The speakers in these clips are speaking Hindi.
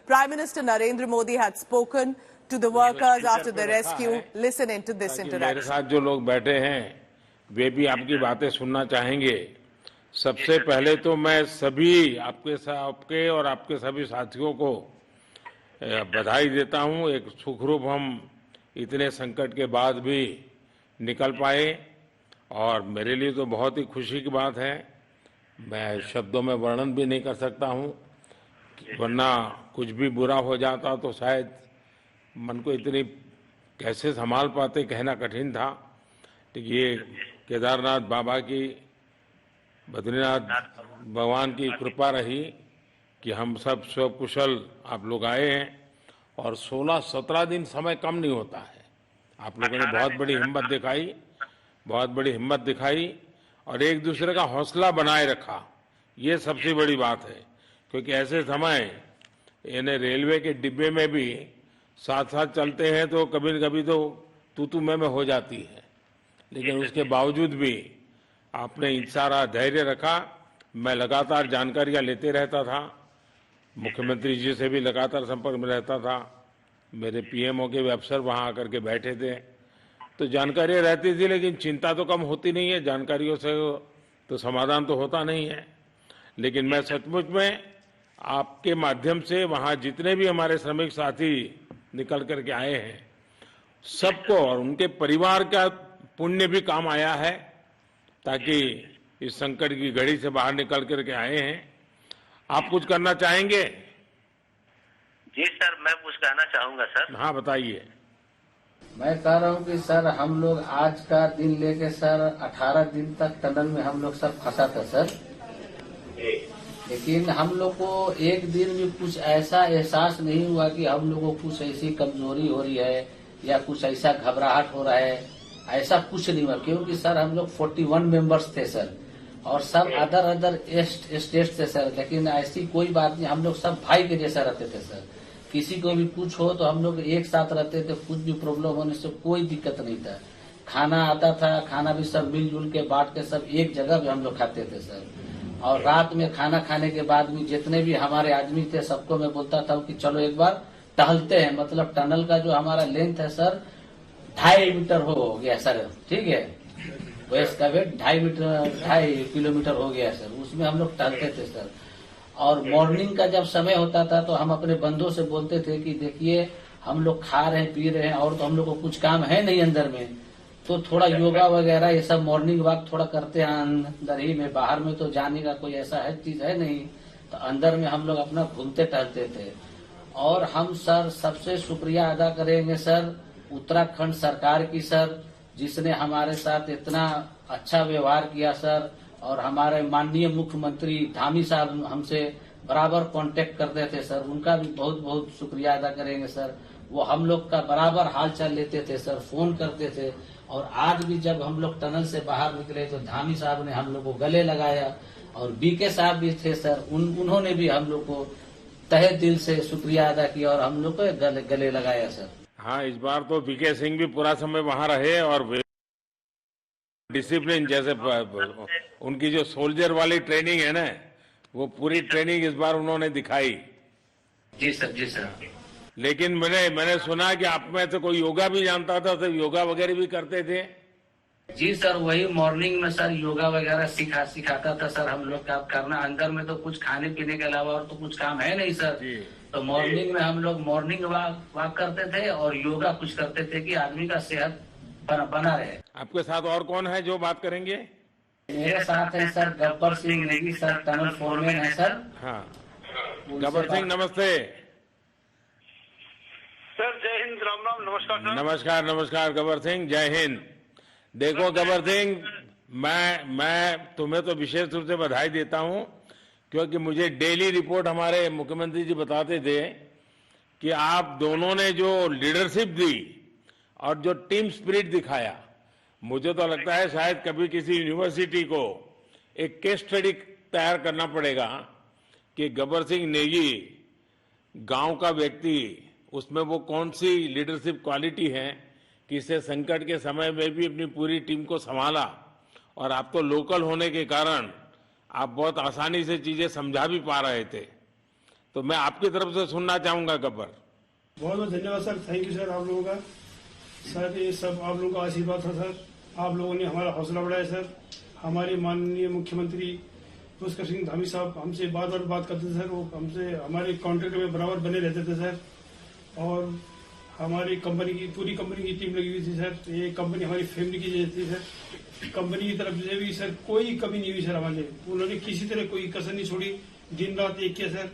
Prime Minister Narendra Modi had spoken to the workers after the rescue. Listen into this मेरे interaction. साथ जो लोग बैठे हैं वे भी आपकी बातें सुनना चाहेंगे। सबसे पहले तो मैं सभी आपके और आपके सभी साथियों को बधाई देता हूं। एक सुखरूप हम इतने संकट के बाद भी निकल पाए और मेरे लिए तो बहुत ही खुशी की बात है। मैं शब्दों में वर्णन भी नहीं कर सकता हूं, वरना कुछ भी बुरा हो जाता तो शायद मन को इतनी कैसे संभाल पाते कहना कठिन था। ये केदारनाथ बाबा की, बद्रीनाथ भगवान की कृपा रही कि हम सब स्वकुशल आप लोग आए हैं और 16-17 दिन समय कम नहीं होता है। आप लोगों ने बहुत बड़ी हिम्मत दिखाई और एक दूसरे का हौसला बनाए रखा। ये सबसे बड़ी बात है, क्योंकि ऐसे समय इन्हें रेलवे के डिब्बे में भी साथ साथ चलते हैं तो कभी न कभी तो तू मैं हो जाती है, लेकिन उसके बावजूद भी आपने सारा धैर्य रखा। मैं लगातार जानकारियां लेते रहता था, मुख्यमंत्री जी से भी लगातार संपर्क में रहता था, मेरे पीएमओ के भी अफसर वहां आकर के बैठे थे, तो जानकारियां रहती थी, लेकिन चिंता तो कम होती नहीं है। जानकारियों से तो समाधान तो होता नहीं है। लेकिन मैं सचमुच में आपके माध्यम से वहां जितने भी हमारे श्रमिक साथी निकल करके आए हैं सबको और उनके परिवार का पुण्य भी काम आया है, ताकि इस संकट की घड़ी से बाहर निकल करके आए हैं। आप कुछ करना चाहेंगे? जी सर, मैं कुछ कहना चाहूंगा सर। हाँ बताइए। मैं कह रहा हूँ कि सर हम लोग आज का दिन लेके सर 18 दिन तक टनल में हम लोग सब फंसा था सर, लेकिन हम लोग को एक दिन भी कुछ ऐसा एहसास नहीं हुआ कि हम लोग को कुछ ऐसी कमजोरी हो रही है या कुछ ऐसा घबराहट हो रहा है। ऐसा कुछ नहीं हुआ, क्योंकि सर हम लोग 41 मेंबर्स थे सर, और सब अदर स्टेट थे सर, लेकिन ऐसी कोई बात नहीं। हम लोग सब भाई के जैसा रहते थे सर। किसी को भी कुछ हो तो हम लोग एक साथ रहते थे, कुछ भी प्रॉब्लम होने से कोई दिक्कत नहीं था। खाना आता था, खाना भी सब मिलजुल के बांट के सब एक जगह भी हम लोग खाते थे सर। और रात में खाना खाने के बाद भी जितने भी हमारे आदमी थे सबको मैं बोलता था कि चलो एक बार टहलते हैं। मतलब टनल का जो हमारा लेंथ है सर 2.5 मीटर हो गया सर, ठीक है, वेस्ट का वेट 2.5 किलोमीटर हो गया सर। उसमें हम लोग टहलते थे सर। और मॉर्निंग का जब समय होता था तो हम अपने बंधुओं से बोलते थे कि देखिए हम लोग खा रहे हैं पी रहे हैं और तो हम लोग को कुछ काम है नहीं अंदर में, तो थोड़ा योगा वगैरह ये सब मॉर्निंग वॉक थोड़ा करते हैं अंदर ही में। बाहर में तो जाने का कोई ऐसा है चीज है नहीं, तो अंदर में हम लोग अपना घूमते टहलते थे। और हम सर सबसे शुक्रिया अदा करेंगे सर उत्तराखंड सरकार की सर, जिसने हमारे साथ इतना अच्छा व्यवहार किया सर। और हमारे माननीय मुख्यमंत्री धामी साहब हमसे बराबर कांटेक्ट करते थे सर, उनका भी बहुत बहुत शुक्रिया अदा करेंगे सर। वो हम लोग का बराबर हाल चाल लेते थे सर, फोन करते थे। और आज भी जब हम लोग टनल से बाहर निकले तो धामी साहब ने हम लोग को गले लगाया, और बीके साहब भी थे सर, उन्होंने भी हम लोग को तहे दिल से शुक्रिया अदा किया और हम लोग को गले लगाया सर। हाँ, इस बार तो बीके सिंह भी पूरा समय वहां रहे और डिसिप्लिन जैसे उनकी जो सोल्जर वाली ट्रेनिंग है ना, वो पूरी ट्रेनिंग इस बार उन्होंने दिखाई। जी सर, जी सर। लेकिन मैंने सुना कि आप में तो कोई योगा भी जानता था, तो योगा वगैरह भी करते थे? जी सर, वही मॉर्निंग में सर योगा वगैरह सिखाता था सर हम लोग का करना। अंदर में तो कुछ खाने पीने के अलावा और तो कुछ काम है नहीं सर। तो मॉर्निंग में हम लोग मॉर्निंग वॉक करते थे और योगा कुछ करते थे कि आदमी का सेहत बना रहे। आपके साथ और कौन है जो बात करेंगे? मेरे साथ है sir Gabbar Singh Negi sir, tunnel foreman है सर। हाँ, गब्बर सिंह नमस्ते। सर जय हिंद, राम राम, नमस्कार सर। नमस्कार नमस्कार गब्बर सिंह, जय हिंद। देखो गब्बर सिंह, मैं तुम्हें तो विशेष रूप से बधाई देता हूं, क्योंकि मुझे डेली रिपोर्ट हमारे मुख्यमंत्री जी बताते थे कि आप दोनों ने जो लीडरशिप दी और जो टीम स्पिरिट दिखाया, मुझे तो लगता है शायद कभी किसी यूनिवर्सिटी को एक केस स्टडी तैयार करना पड़ेगा कि गब्बर सिंह नेगी गांव का व्यक्ति, उसमें वो कौन सी लीडरशिप क्वालिटी है कि इसे संकट के समय में भी अपनी पूरी टीम को संभाला। और आप तो लोकल होने के कारण आप बहुत आसानी से चीजें समझा भी पा रहे थे। तो मैं आपकी तरफ से सुनना चाहूंगा गब्बर। बहुत बहुत धन्यवाद सर, थैंक यू सर आप लोगों का। सर ये सब आप लोगों का आशीर्वाद था सर, आप लोगों ने हमारा हौसला बढ़ाया सर। हमारे माननीय मुख्यमंत्री पुष्कर सिंह धामी साहब हमसे बार बात करते थे सर, वो हमसे हमारे कॉन्ट्रैक्ट में बराबर बने रहते थे सर। और हमारी कंपनी की पूरी कंपनी की टीम लगी हुई थी सर, ये कंपनी हमारी फैमिली की जैसी थी सर। कंपनी की तरफ से भी सर कोई कमी नहीं हुई सर हमारे, उन्होंने किसी तरह कोई कसर नहीं छोड़ी, दिन रात एक किया सर।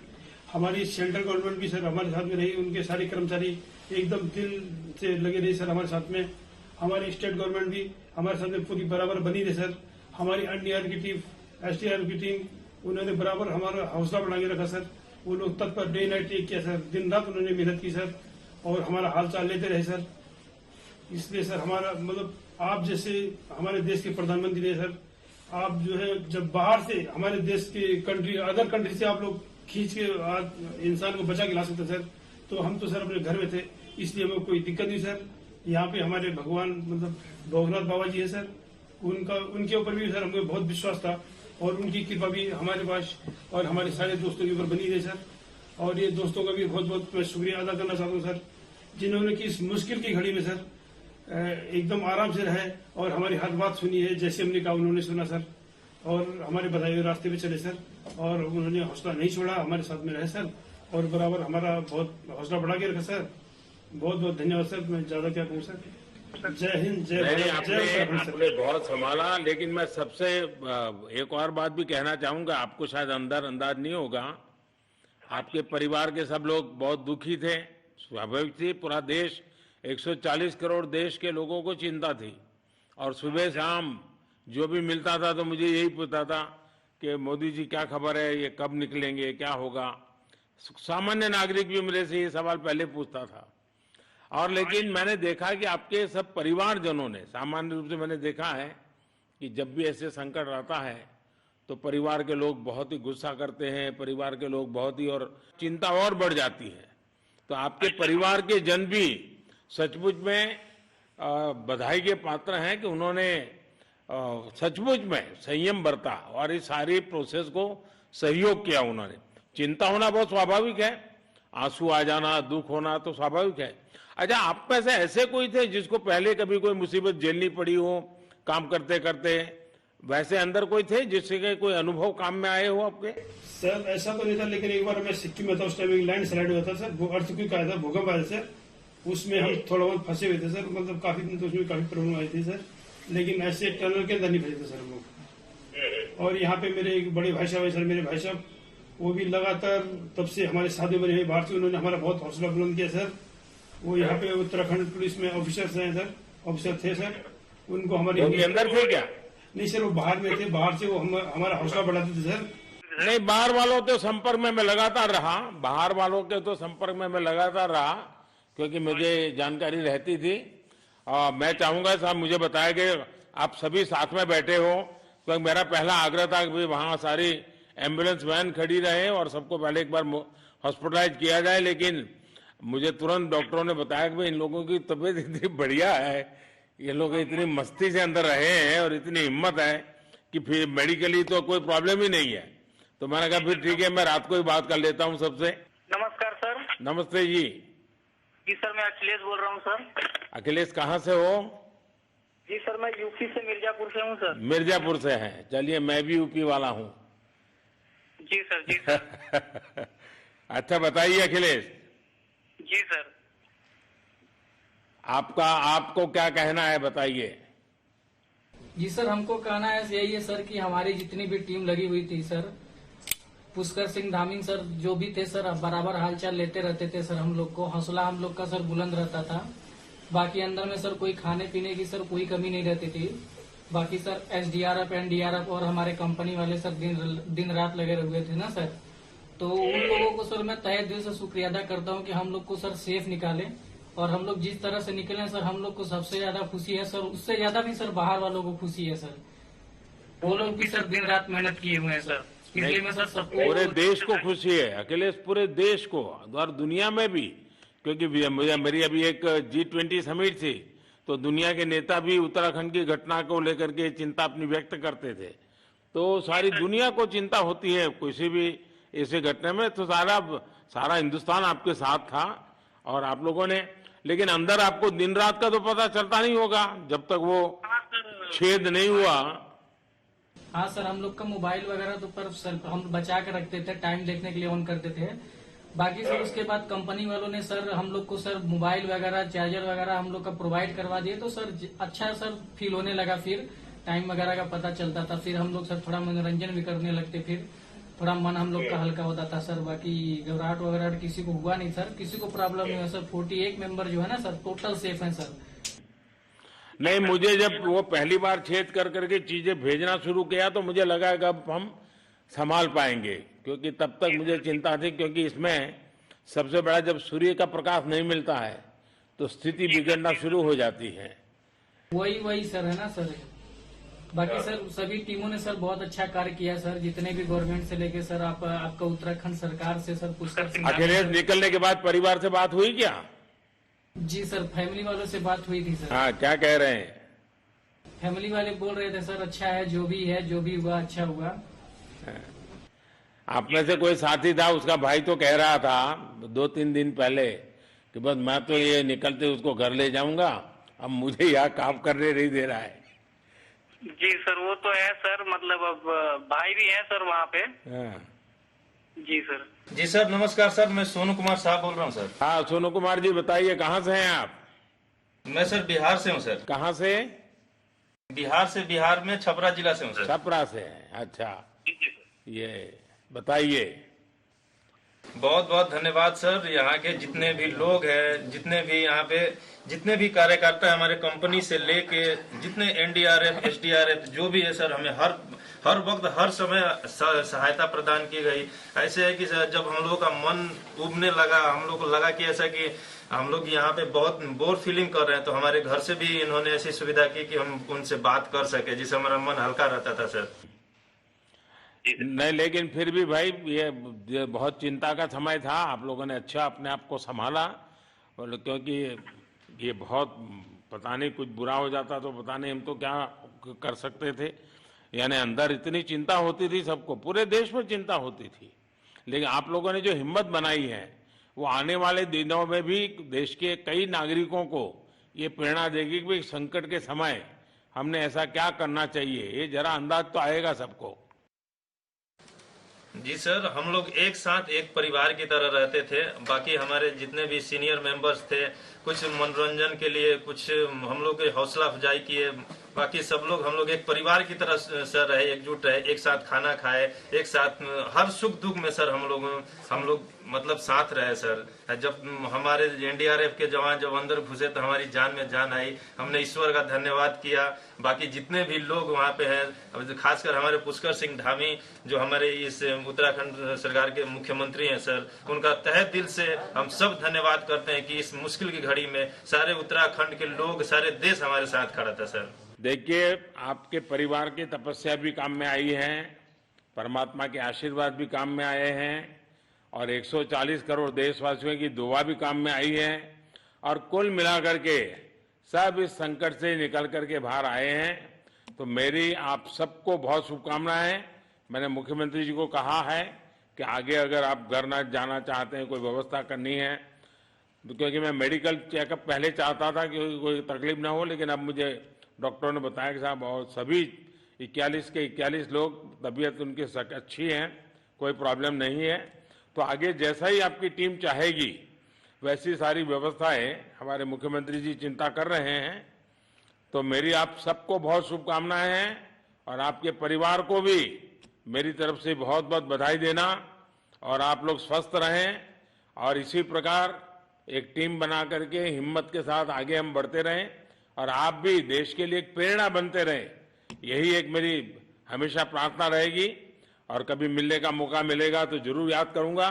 हमारी सेंट्रल गवर्नमेंट भी सर हमारे साथ में रही, उनके सारे कर्मचारी एकदम दिल से लगे रहे सर हमारे साथ में। हमारी स्टेट गवर्नमेंट भी हमारे साथ में पूरी बराबर बनी रही सर। हमारी एनडीआर की टीम, एसडीआर की टीम, उन्होंने बराबर हमारा हौसला बढ़ा के रखा सर। वो लोग तत्पर डे नाइट एक किया सर, दिन रात उन्होंने मेहनत की सर और हमारा हाल चाल लेते रहे सर। इसलिए सर हमारा मतलब आप जैसे हमारे देश के प्रधानमंत्री रहे सर, आप जो है जब बाहर से हमारे देश के कंट्री अदर कंट्री से आप लोग खींच के इंसान को बचा के ला सकते सर, तो हम तो सर अपने घर में थे, इसलिए हमें कोई दिक्कत नहीं सर। यहाँ पे हमारे भगवान मतलब भोगनाथ बाबा जी है सर, उनके ऊपर भी सर हमें बहुत विश्वास था और उनकी कृपा भी हमारे पास और हमारे सारे दोस्तों के ऊपर बनी रही सर। और ये दोस्तों का भी बहुत बहुत मैं शुक्रिया अदा करना चाहता हूँ सर, जिन्होंने कि इस मुश्किल की घड़ी में सर एकदम आराम से रहे और हमारी हर बात सुनी है, जैसे हमने कहा उन्होंने सुना सर और हमारे बताए हुए रास्ते पे चले सर। और उन्होंने हौसला नहीं छोड़ा, हमारे साथ में रहे सर और बराबर हमारा बहुत हौसला बढ़ा के रखा सर। बहुत बहुत धन्यवाद सर, मैं ज्यादा क्या कहूँ सर। जय हिंद, जय भारत, जय उत्तराखंड आपने सर। बहुत संभाला, लेकिन मैं सबसे एक और बात भी कहना चाहूंगा, आपको शायद अंदाज नहीं होगा, आपके परिवार के सब लोग बहुत दुखी थे, स्वाभाविक थी। पूरा देश 140 करोड़ देश के लोगों को चिंता थी और सुबह शाम जो भी मिलता था तो मुझे यही पूछता था कि मोदी जी क्या खबर है, ये कब निकलेंगे, क्या होगा। सामान्य नागरिक भी मेरे से ये सवाल पहले पूछता था। और लेकिन मैंने देखा कि आपके सब परिवारजनों ने, सामान्य रूप से मैंने देखा है कि जब भी ऐसे संकट आता है तो परिवार के लोग बहुत ही गुस्सा करते हैं, परिवार के लोग बहुत ही और चिंता और बढ़ जाती है। तो आपके परिवार के जन भी सचमुच में बधाई के पात्र हैं कि उन्होंने सचमुच में संयम बरता और इस सारी प्रोसेस को सहयोग किया उन्होंने। चिंता होना बहुत स्वाभाविक है, आंसू आ जाना, दुख होना तो स्वाभाविक है। अच्छा, आप में से ऐसे कोई थे जिसको पहले कभी कोई मुसीबत झेलनी पड़ी हो काम करते करते, वैसे अंदर कोई थे जिससे कोई अनुभव काम में आए हो आपके? सर ऐसा तो नहीं था, लेकिन एक बार मैं सिक्किम में था, उस टाइम एक लैंड स्लाइड हुआ था सर, अर्थक्वेक आया था, भूकंप आया सर, उसमें हम थोड़ा बहुत फंसे हुए थे सर, मतलब काफी दिन तो उसमें काफी प्रॉब्लम आई थी सर, लेकिन ऐसे टनल के अंदर नहीं फंसे थे सर हम लोग। और यहाँ पे मेरे एक बड़े भाई साहब है सर, मेरे भाई साहब वो भी लगातार तब से हमारे साथ बने हुए बाहर से, उन्होंने हमारा बहुत हौसला बुलंद किया सर। वो यहाँ पे उत्तराखंड पुलिस में ऑफिसर्स हैं सर, ऑफिसर थे सर, उनको हमारे अंदर थे क्या? नहीं सर, वो बाहर में थे, बाहर से वो हमारा हौसला बढ़ाते थे सर। नहीं, बाहर वालों के संपर्क में मैं लगातार रहा, बाहर वालों के तो संपर्क में मैं लगातार रहा क्योंकि मुझे जानकारी रहती थी। और मैं चाहूंगा साहब, मुझे बताया कि आप सभी साथ में बैठे हो, तो मेरा पहला आग्रह था कि वहां सारी एम्बुलेंस वैन खड़ी रहे और सबको पहले एक बार हॉस्पिटलाइज किया जाए। लेकिन मुझे तुरंत डॉक्टरों ने बताया कि इन लोगों की तबीयत इतनी बढ़िया है, ये लोग इतनी मस्ती से अंदर रहे हैं और इतनी हिम्मत है कि फिर मेडिकली तो कोई प्रॉब्लम ही नहीं है। तो मैंने कहा फिर ठीक है, मैं रात को ही बात कर लेता हूँ सबसे। नमस्कार सर। नमस्ते जी। जी सर, मैं अखिलेश बोल रहा हूँ सर। अखिलेश कहाँ से हो? जी सर, मैं यूपी से मिर्जापुर से हूँ सर। मिर्जापुर से हैं, चलिए मैं भी यूपी वाला हूँ। जी सर, जी सर। अच्छा बताइए अखिलेश, जी सर। आपको क्या कहना है, बताइए। जी सर, हमको कहना है यही है सर कि हमारी जितनी भी टीम लगी हुई थी सर, पुष्कर सिंह धामी सर जो भी थे सर, बराबर हालचाल लेते रहते थे सर। हम लोग को हौसला हम लोग का सर बुलंद रहता था। बाकी अंदर में सर कोई खाने पीने की सर कोई कमी नहीं रहती थी। बाकी सर एसडीआरएफ, एनडीआरएफ और हमारे कंपनी वाले सर दिन रात लगे हुए थे ना सर। तो उन लोगों को सर मैं तहे दिल से शुक्रिया अदा करता हूँ कि हम लोग को सर सेफ निकाले। और हम लोग जिस तरह से निकले सर, हम लोग को सबसे ज्यादा खुशी है सर, उससे ज्यादा भी सर बाहर वालों को खुशी है सर। वो लोग भी सर दिन रात मेहनत किए हुए हैं सर, इसलिए मैं सर सबको, पूरे देश को खुशी है अखिलेश, पूरे देश को और दुनिया में भी। क्योंकि मेरी अभी एक G20 समिट थी, तो दुनिया के नेता भी उत्तराखंड की घटना को लेकर के चिंता अपनी व्यक्त करते थे। तो सारी दुनिया को चिंता होती है किसी भी ऐसे घटने में, तो सारा हिंदुस्तान आपके साथ था और आप लोगों ने, लेकिन अंदर आपको दिन रात का तो पता चलता नहीं होगा जब तक वो छेद नहीं हुआ। हाँ सर, हम लोग का मोबाइल वगैरह तो पर सर हम बचा के रखते थे, टाइम देखने के लिए ऑन करते थे। बाकी सर उसके बाद कंपनी वालों ने सर हम लोग को सर मोबाइल वगैरह, चार्जर वगैरह हम लोग का प्रोवाइड करवा दिए, तो सर अच्छा सर फील होने लगा। फिर टाइम वगैरह का पता चलता था, फिर हम लोग सर थोड़ा मनोरंजन भी करने लगते, फिर थोड़ा मन हम लोग का हल्का होता था सर। बाकी घबराहट वगैरह किसी को हुआ नहीं सर, किसी को प्रॉब्लम नहीं हुआ सर। 41 मेंबर जो है ना सर, टोटल सेफ है सर। नहीं, मुझे जब वो पहली बार छेद कर करके चीजें भेजना शुरू किया तो मुझे लगा कि अब हम संभाल पाएंगे, क्योंकि तब तक मुझे चिंता थी, क्योंकि इसमें सबसे बड़ा जब सूर्य का प्रकाश नहीं मिलता है तो स्थिति बिगड़ना शुरू हो जाती है। वही सर है ना सर। बाकी सर सभी टीमों ने सर बहुत अच्छा कार्य किया सर, जितने भी गवर्नमेंट से लेके सर आपका उत्तराखंड सरकार से सर पुष्कर सिंह। अखिलेश निकलने के बाद परिवार से बात हुई क्या? जी सर, फैमिली वालों से बात हुई थी सर। हाँ, क्या कह रहे हैं? फैमिली वाले बोल रहे थे सर अच्छा है, जो भी हुआ अच्छा हुआ। आप में से कोई साथी था, उसका भाई तो कह रहा था 2-3 दिन पहले कि बस मैं तो ये निकलते उसको घर ले जाऊंगा, अब मुझे यहाँ काम करने नहीं दे रहा है। जी सर, वो तो है सर, मतलब अब भाई भी है सर वहाँ पे। हाँ। जी सर। जी सर, नमस्कार सर, मैं सोनू कुमार साहब बोल रहा हूँ सर। हाँ, सोनू कुमार जी बताइए, कहाँ से हैं आप? मैं सर बिहार से हूँ सर। कहाँ से? बिहार में छपरा जिला से हूँ सर। छपरा से हैं, अच्छा। ये बताइए। बहुत बहुत धन्यवाद सर। यहाँ के जितने भी लोग हैं, जितने भी यहाँ पे जितने भी कार्यकर्ता है हमारे कंपनी से लेके, जितने एनडीआरएफ, एसडीआरएफ जो भी है सर, हमें हर वक्त हर समय सहायता प्रदान की गई। ऐसे है कि सर जब हम लोगों का मन उबने लगा, हम लोग को लगा कि ऐसा कि हम लोग यहाँ पे बहुत बोर फीलिंग कर रहे हैं, तो हमारे घर से भी इन्होंने ऐसी सुविधा की कि हम उनसे बात कर सके, जिससे हमारा मन हल्का रहता था सर। नहीं, लेकिन फिर भी भाई ये बहुत चिंता का समय था, आप लोगों ने अच्छा अपने आप को संभाला, और क्योंकि ये बहुत पता नहीं कुछ बुरा हो जाता तो पता नहीं हम तो क्या कर सकते थे। यानी अंदर इतनी चिंता होती थी, सबको, पूरे देश में चिंता होती थी, लेकिन आप लोगों ने जो हिम्मत बनाई है वो आने वाले दिनों में भी देश के कई नागरिकों को ये प्रेरणा देगी कि संकट के समय हमने ऐसा क्या करना चाहिए, ये जरा अंदाज तो आएगा सबको। जी सर, हम लोग एक साथ एक परिवार की तरह रहते थे। बाकी हमारे जितने भी सीनियर मेंबर्स थे, कुछ मनोरंजन के लिए, कुछ हम लोग के हौसला अफजाई किए, बाकी सब लोग हम लोग एक परिवार की तरह सर रहे, एकजुट रहे, एक साथ खाना खाए, एक साथ हर सुख दुख में सर हम लोग मतलब साथ रहे सर। जब हमारे एनडीआरएफ के जवान जब अंदर घुसे तो हमारी जान में जान आई, हमने ईश्वर का धन्यवाद किया। बाकी जितने भी लोग वहाँ पे हैं, खासकर हमारे पुष्कर सिंह धामी जो हमारे इस उत्तराखंड सरकार के मुख्यमंत्री हैं सर, उनका तहे दिल से हम सब धन्यवाद करते हैं कि इस मुश्किल की घड़ी में सारे उत्तराखंड के लोग, सारे देश हमारे साथ खड़ा था सर। देखिए, आपके परिवार की तपस्या भी काम में आई है, परमात्मा के आशीर्वाद भी काम में आए हैं, और 140 करोड़ देशवासियों की दुआ भी काम में आई है, और कुल मिलाकर के सब इस संकट से निकल करके बाहर आए हैं। तो मेरी आप सबको बहुत शुभकामनाएं। मैंने मुख्यमंत्री जी को कहा है कि आगे अगर आप घर न जाना चाहते हैं, कोई व्यवस्था करनी है, क्योंकि मैं मेडिकल चेकअप पहले चाहता था कि कोई तकलीफ ना हो, लेकिन अब मुझे डॉक्टरों ने बताया कि साहब और सभी 41 के 41 लोग तबीयत उनकी अच्छी है, कोई प्रॉब्लम नहीं है। तो आगे जैसा ही आपकी टीम चाहेगी वैसी सारी व्यवस्थाएं हमारे मुख्यमंत्री जी चिंता कर रहे हैं। तो मेरी आप सबको बहुत शुभकामनाएं हैं, और आपके परिवार को भी मेरी तरफ से बहुत बहुत बधाई देना, और आप लोग स्वस्थ रहें, और इसी प्रकार एक टीम बना करके हिम्मत के साथ आगे हम बढ़ते रहें, और आप भी देश के लिए एक प्रेरणा बनते रहें, यही एक मेरी हमेशा प्रार्थना रहेगी। और कभी मिलने का मौका मिलेगा तो जरूर याद करूंगा।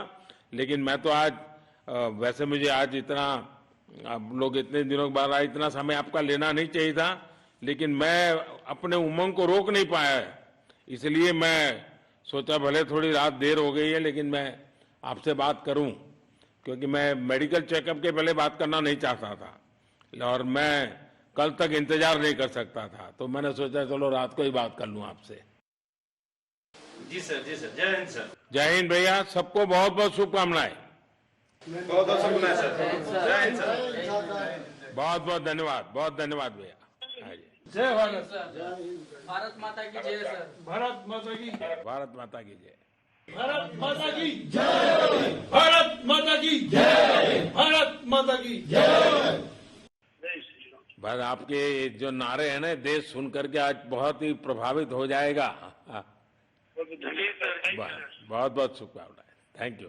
लेकिन मैं तो आज वैसे मुझे आज इतना, आप लोग इतने दिनों के बाद आए, इतना समय आपका लेना नहीं चाहिए था, लेकिन मैं अपने उमंग को रोक नहीं पाया, इसलिए मैं सोचा भले थोड़ी रात देर हो गई है लेकिन मैं आपसे बात करूं, क्योंकि मैं मेडिकल चेकअप के पहले बात करना नहीं चाहता था, और मैं कल तक इंतजार नहीं कर सकता था, तो मैंने सोचा चलो रात को ही बात कर लूं आपसे। जी सर जय हिंद सर। जय हिंद भैया, सबको बहुत बहुत शुभकामनाएं। बहुत बहुत शुभकामनाएं सर। जय हिंद सर। बहुत बहुत धन्यवाद भैया। हाँ जी। जय भारत। भारत माता की जय सर। भारत माता की। भारत माता की जय। भारत माता की जय। भारत माता की जय। भारत माता की जय। बस आपके जो नारे हैं ना, देश सुन करके आज बहुत ही प्रभावित हो जाएगा। जी सर। बहुत बहुत शुभकामनाएं। Thank you.